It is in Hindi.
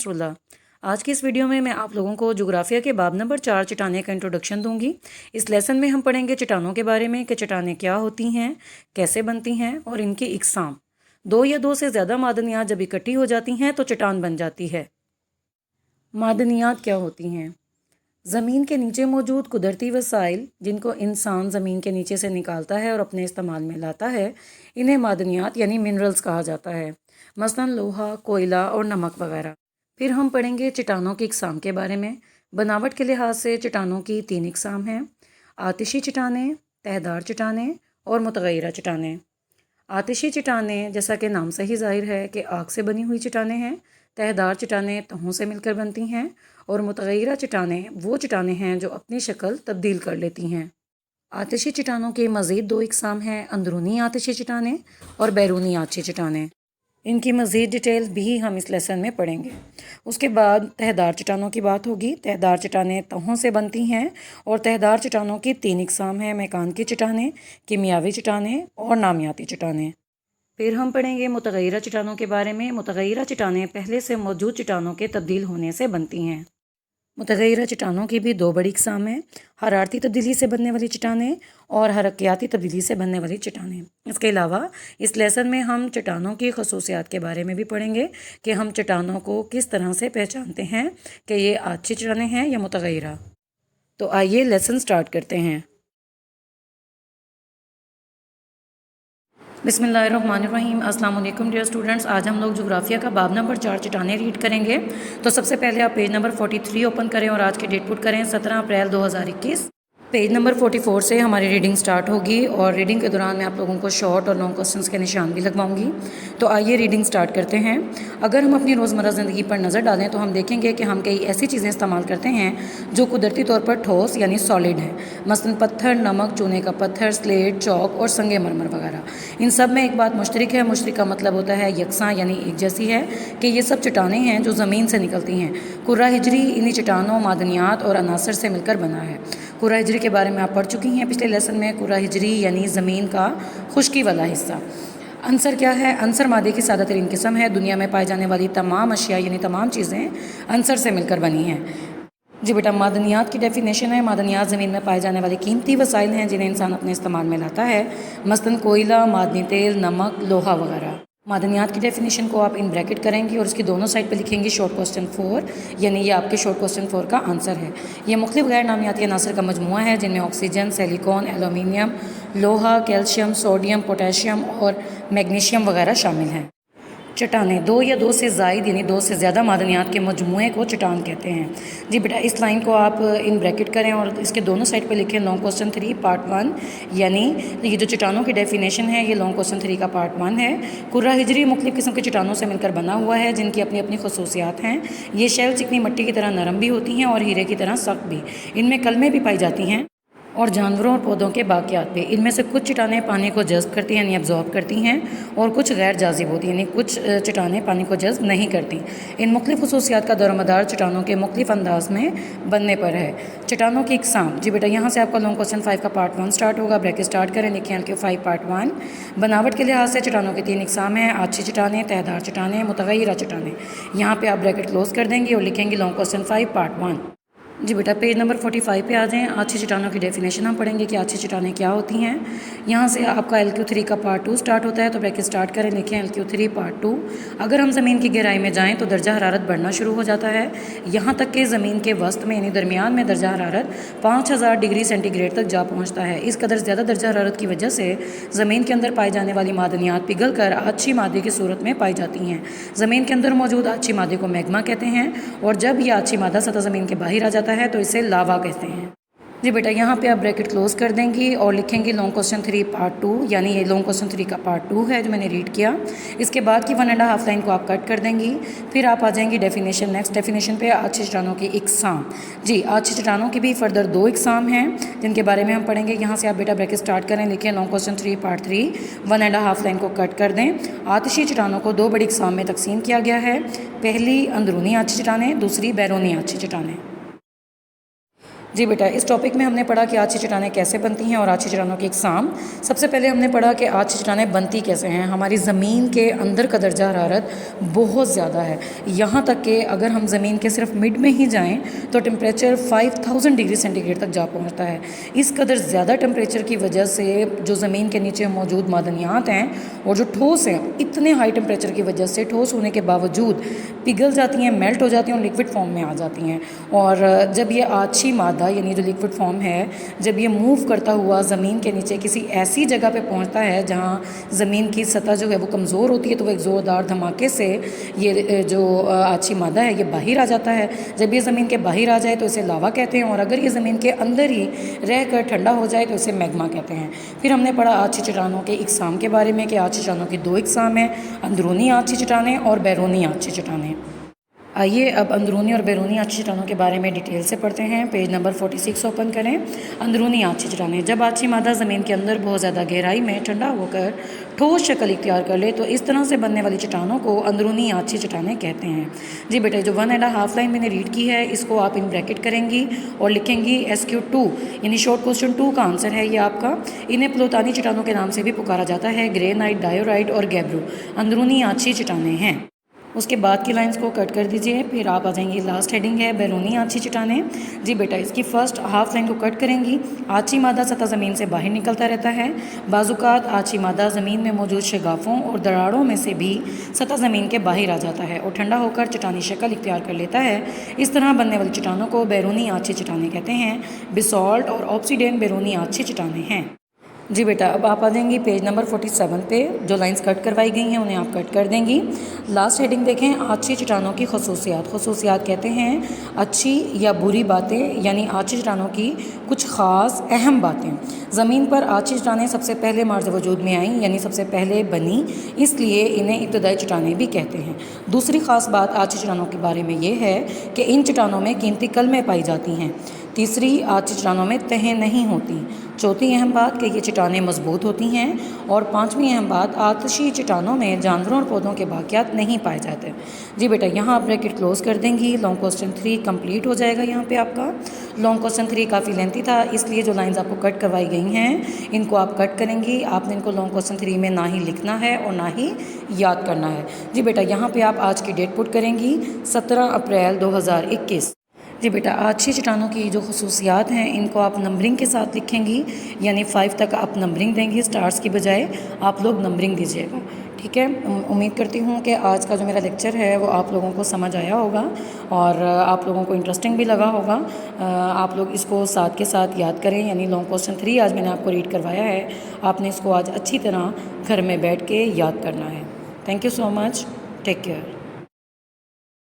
रसूलुल्लाह। आज की इस वीडियो में मैं आप लोगों को जोग्राफिया के बाब नंबर 4 चट्टानें का इंट्रोडक्शन दूंगी। इस लेसन में हम पढ़ेंगे चट्टानों के बारे में कि चट्टानें क्या होती हैं, कैसे बनती हैं और इनकी इकसाम। दो या दो से ज़्यादा मादनियात जब इकट्ठी हो जाती हैं तो चट्टान बन जाती है। मादनियात क्या होती हैं? ज़मीन के नीचे मौजूद कुदरती वसाइल जिनको इंसान ज़मीन के नीचे से निकालता है और अपने इस्तेमाल में लाता है, इन्हें मादनियात यानी मिनरल्स कहा जाता है। मसलन लोहा, कोयला और नमक वगैरह। फिर हम पढ़ेंगे चट्टानों की इकसाम के बारे में। बनावट के लिहाज से चट्टानों की 3 इकसाम हैं: आतिशी चट्टानें, तहदार चट्टानें और मुतगय्यरा चट्टानें। आतिशी चट्टानें जैसा कि नाम से ही जाहिर है कि आग से बनी हुई चट्टानें हैं। तहदार चट्टानें तहों से मिलकर बनती हैं और मुतगय्यरा चट्टानें वो चट्टानें हैं जो अपनी शक्ल तब्दील कर लेती हैं। आतिशी चट्टानों के मज़ीद 2 इकसाम हैं: अंदरूनी आतिशी चट्टानें और बैरूनी आतिशी चट्टानें। इनकी मज़ीद डिटेल भी हम इस लेसन में पढ़ेंगे। उसके बाद तहदार चट्टानों की बात होगी। तहदार चट्टानें तहों से बनती हैं और तहदार चट्टानों की 3 इकसाम हैं: मैकान की चट्टानें, कीमियावी चट्टानें और नामियाती चट्टानें। फिर हम पढ़ेंगे मुतगय्यरा चट्टानों के बारे में। मुतगय्यरा चट्टानें पहले से मौजूद चट्टानों के तब्दील होने से बनती हैं। मुतगय्यरा चट्टानों की भी 2 बड़ी इकसाम हैं: हरारती तब्दीली से बनने वाली चट्टानें और हरकियाती तब्दीली से बनने वाली चट्टानें। इसके अलावा इस लेसन में हम चट्टानों की खसूसियात के बारे में भी पढ़ेंगे कि हम चट्टानों को किस तरह से पहचानते हैं कि ये आतिशी चट्टानें हैं या मुतगय्यरा। तो आइए लेसन स्टार्ट करते हैं। बिस्मिल्लाहिर्रहमानिर्रहीम। अस्सलाम वालेकुम डियर स्टूडेंट्स। आज हम लोग जोग्राफिया का बाब नंबर 4 चट्टानें रीड करेंगे। तो सबसे पहले आप पेज नंबर 43 ओपन करें और आज की डेट पुट करें 17 अप्रैल 2021। पेज नंबर 44 से हमारी रीडिंग स्टार्ट होगी और रीडिंग के दौरान मैं आप लोगों को शॉर्ट और लॉन्ग क्वेश्चंस के निशान भी लगवाऊंगी। तो आइए रीडिंग स्टार्ट करते हैं। अगर हम अपनी रोज़मर्रा ज़िंदगी पर नज़र डालें तो हम देखेंगे कि हम कई ऐसी चीज़ें इस्तेमाल करते हैं जो कुदरती तौर पर ठोस यानी सॉलिड है। मसलन पत्थर, नमक, चूने का पत्थर, स्लेट, चौक और संगे मरमर वगैरह। इन सब में एक बात मुश्तरक है। मुश्तरक का मतलब होता है यकसां यानी एक जैसी है कि ये सब चट्टानें हैं जो ज़मीन से निकलती हैं। कुर्रा हिजरी इन्हीं चट्टानों, मादनियात और अनासर से मिलकर बना है। कुर्रा हिजरी के बारे में आप पढ़ चुकी हैं पिछले लेसन में। कुर्रा हिजरी यानी ज़मीन का खुश्की वाला हिस्सा। अंसर क्या है? अंसर मादे की सादा तरीन किस्म है। दुनिया में पाई जाने वाली तमाम अशिया यानी तमाम चीज़ें अंसर से मिलकर बनी हैं। जी बेटा, मादनियात की डेफिनेशन है: मादनियात ज़मीन में पाए जाने वाले कीमती वसाइल हैं जिन्हें इंसान अपने इस्तेमाल में लाता है। मसलन कोयला, मादनी तेल, नमक, लोहा वगैरह। मादनियात की डेफिनेशन को आप इन ब्रैकेट करेंगी और उसकी दोनों साइड पे लिखेंगी शॉर्ट क्वेश्चन 4, यानी ये आपके शॉर्ट क्वेश्चन 4 का आंसर है। ये मुख्तलिफ गैर नामियाती अनासर का मजमुआ है जिनमें ऑक्सीजन, सिलिकॉन, एल्यूमिनियम, लोहा, कैल्शियम, सोडियम, पोटेशियम और मैग्नीशियम वगैरह शामिल हैं। चट्टानें 2 या 2 से ज़ायद यानी 2 से ज़्यादा मादनियात के मजमूए को चट्टान कहते हैं। जी बेटा, इस लाइन को आप इन ब्रैकेट करें और इसके दोनों साइड पे लिखें लॉन्ग क्वेश्चन 3 पार्ट 1, यानी ये जो चट्टानों की डेफिनेशन है ये लॉन्ग क्वेश्चन 3 का पार्ट 1 है। कुर्रा हिजरी मुख्तलिफ किस्म के चट्टानों से मिलकर बना हुआ है जिनकी अपनी अपनी खसूसियात हैं। ये शेल चिकनी मिट्टी की तरह नरम भी होती हैं और हीरे की तरह सख्त भी। इनमें कलमें भी पाई जाती हैं और जानवरों और पौधों के बाकियात पे। इनमें से कुछ चट्टानें पानी को जज़्ब करती हैं यानी एब्जॉर्ब करती हैं और कुछ गैर जाजिब होती हैं यानी कुछ चट्टानें पानी को जज़्ब नहीं करती। इन मुख्तलिफ खसूसियात का दरोमदार चट्टानों के मुख्तलिफ अंदाज में बनने पर है। चट्टानों की इकसाम। जी बेटा, यहाँ से आपका लॉन्ग क्वेश्चन 5 का पार्ट 1 स्टार्ट होगा। ब्रैकेट स्टार्ट करें, लिखें LQ 5 पार्ट 1। बनावट के लिहाज से चट्टानों की 3 इकसाम हैं: आतिशी चट्टानें, तहदार चट्टानें, मुतगय्यरा चट्टानें। यहाँ पर आप ब्रैकेट क्लोज कर देंगे और लिखेंगे लॉन्ग क्वेश्चन 5 पार्ट 1। जी बेटा, पेज नंबर 45 पे आ जाएँ। आतिशी चट्टानों की डेफिनेशन हम पढ़ेंगे कि आतिशी चट्टानें क्या होती हैं। यहाँ से आपका LQ 3 का पार्ट 2 स्टार्ट होता है, तो ब्रैकेट स्टार्ट करें, लिखें LQ 3 पार्ट 2। अगर हम ज़मीन की गहराई में जाएँ तो दर्जा हरारत बढ़ना शुरू हो जाता है, यहाँ तक कि ज़मीन के वस्त में यानी दरमियान में दर्जा हरारत 5000 डिग्री सेंटीग्रेड तक जा पहुँचता है। इस कदर ज़्यादा दर्जा हरारत की वजह से ज़मीन के अंदर पाई जाने वाली मादनियात पिघल कर आतिशी मादे की सूरत में पाई जाती हैं। ज़मीन के अंदर मौजूद आतिशी मादे को मैग्मा कहते हैं और जब यह आतिशी मादा सतह ज़मीन के बाहर आ जाता है तो इसे लावा कहते हैं। जी बेटा, यहाँ पे आप ब्रैकेट क्लोज कर देंगी और लिखेंगी लॉन्ग क्वेश्चन 3 पार्ट 2, यानी ये लॉन्ग क्वेश्चन 3 का पार्ट 2 है जो मैंने रीड किया। इसके बाद की 1.5 लाइन को आप कट कर देंगी। फिर आप आ जाएंगी डेफिनेशन, नेक्स्ट डेफिनेशन पे, आतिशी चट्टानों की इकसाम। जी, आतिशी चट्टानों की भी फर्दर 2 इकसाम हैं जिनके बारे में हम पढ़ेंगे। यहाँ से आप बेटा ब्रैकेट स्टार्ट करें, लिखें लॉन्ग क्वेश्चन 3 पार्ट 3, 1.5 लाइन को कट कर दें। आतिशी चट्टानों को 2 बड़ी इकसाम में तकसीम किया गया है। पहली अंदरूनी आतिशी चट्टानें, दूसरी बैरूनी आतिशी चट्टानें। जी बेटा, इस टॉपिक में हमने पढ़ा कि आछी चट्टानें कैसे बनती हैं और आछी चट्टानों की इकसाम। सबसे पहले हमने पढ़ा कि आछी चट्टानें बनती कैसे हैं। हमारी ज़मीन के अंदर का दर्जा हरारत बहुत ज़्यादा है, यहाँ तक कि अगर हम ज़मीन के सिर्फ मिड में ही जाएं तो टेम्परेचर 5000 डिग्री सेंटीग्रेड तक जा पहुँचता है। इस कदर ज़्यादा टेम्परेचर की वजह से जो ज़मीन के नीचे मौजूद मादनियात हैं और जो ठोस हैं, इतने हाई टेम्परेचर की वजह से ठोस होने के बावजूद पिघल जाती हैं, मेल्ट हो जाती हैं और लिक्विड फॉर्म में आ जाती हैं। और जब ये आछी मादा यानी जो लिक्विड फॉर्म है, जब ये मूव करता हुआ ज़मीन के नीचे किसी ऐसी जगह पे पहुंचता है जहां ज़मीन की सतह जो है वो कमज़ोर होती है, तो वो एक ज़ोरदार धमाके से ये जो आछी मादा है ये बाहर आ जाता है। जब ये ज़मीन के बाहर आ जाए तो इसे लावा कहते हैं, और अगर ये ज़मीन के अंदर ही रह कर ठंडा हो जाए तो इसे मैग्मा कहते हैं। फिर हमने पढ़ा आछी चट्टानों के इकसाम के बारे में कि आछी चट्टानों की 2 इकसाम हैं, अंदरूनी आछी चट्टानें और बैरूनी आछी चट्टानें। आइए अब अंदरूनी और बैरूनी आछी चट्टानों के बारे में डिटेल से पढ़ते हैं। पेज नंबर 46 ओपन करें। अंदरूनी आछी चट्टानें, जब आछी मादा ज़मीन के अंदर बहुत ज़्यादा गहराई में ठंडा होकर ठोस शक्ल इख्तियार कर ले तो इस तरह से बनने वाली चट्टानों को अंदरूनी आछी चट्टानें कहते हैं। जी बेटा, जो 1.5 लाइन मैंने रीड की है इसको आप इन ब्रैकेट करेंगी और लिखेंगी SQ2 यानी शॉर्ट क्वेश्चन 2 का आंसर है ये आपका। इन्हें प्लोतानी चट्टानों के नाम से भी पुकारा जाता है। ग्रेनाइट, डायोराइट और गैब्रो अंदरूनी आछी चट्टानें हैं। उसके बाद की लाइंस को कट कर दीजिए। फिर आप आ जाएंगी, लास्ट हेडिंग है बैरूनी आछी चट्टानें। जी बेटा, इसकी फर्स्ट हाफ लाइन को कट करेंगी। आछी मादा सतह ज़मीन से बाहर निकलता रहता है। बाजुकात आछी मादा ज़मीन में मौजूद शगाफों और दरारों में से भी सतह ज़मीन के बाहर आ जाता है और ठंडा होकर चट्टानी शक्ल इख्तियार कर लेता है। इस तरह बनने वाली चट्टानों को बैरूनी आछी चट्टानें कहते हैं। बिसॉल्ट और ऑब्सीडियन बैरूनी आछी चट्टानें हैं। जी बेटा, अब आप आ जाएंगी पेज नंबर 47 पे। जो लाइंस कट करवाई गई हैं उन्हें आप कट कर देंगी। लास्ट हेडिंग देखें, आछी चट्टानों की खसूसियात। खसूसियात कहते हैं अच्छी या बुरी बातें, यानी आछी चट्टानों की कुछ ख़ास अहम बातें। ज़मीन पर आछी चट्टानें सबसे पहले मार्ज़ वजूद में आईं, यानी सबसे पहले बनी, इसलिए इन्हें इब्तदाई चट्टानें भी कहते हैं। दूसरी ख़ास बात आछी चट्टानों के बारे में ये है कि इन चट्टानों में कीमती कलमें पाई जाती हैं। तीसरी, आछी चट्टानों में तहें नहीं होती। चौथी अहम बात कि ये चट्टानें मजबूत होती हैं। और पांचवी अहम बात, आतशी चट्टानों में जानवरों और पौधों के बाक़ियात नहीं पाए जाते। जी बेटा, यहाँ आप ब्रैकेट क्लोज कर देंगी। लॉन्ग क्वेश्चन 3 कंप्लीट हो जाएगा। यहाँ पे आपका लॉन्ग क्वेश्चन 3 काफ़ी लेंथी था, इसलिए जो लाइंस आपको कट करवाई गई हैं इनको आप कट करेंगी। आपने इनको लॉन्ग क्वेश्चन 3 में ना ही लिखना है और ना ही याद करना है। जी बेटा, यहाँ पर आप आज की डेट पुट करेंगी 17 अप्रैल 2021। जी बेटा, आछी चट्टानों की जो खसूसियात हैं इनको आप नंबरिंग के साथ लिखेंगी, यानी 5 तक आप नंबरिंग देंगी, स्टार्स की बजाय आप लोग नंबरिंग दीजिएगा। ठीक है, उम्मीद करती हूँ कि आज का जो मेरा लेक्चर है वो आप लोगों को समझ आया होगा और आप लोगों को इंटरेस्टिंग भी लगा होगा। आप लोग इसको साथ के साथ याद करें, यानी लॉन्ग क्वेश्चन 3 आज मैंने आपको रीड करवाया है, आपने इसको आज अच्छी तरह घर में बैठ के याद करना है। Thank you so much, take care.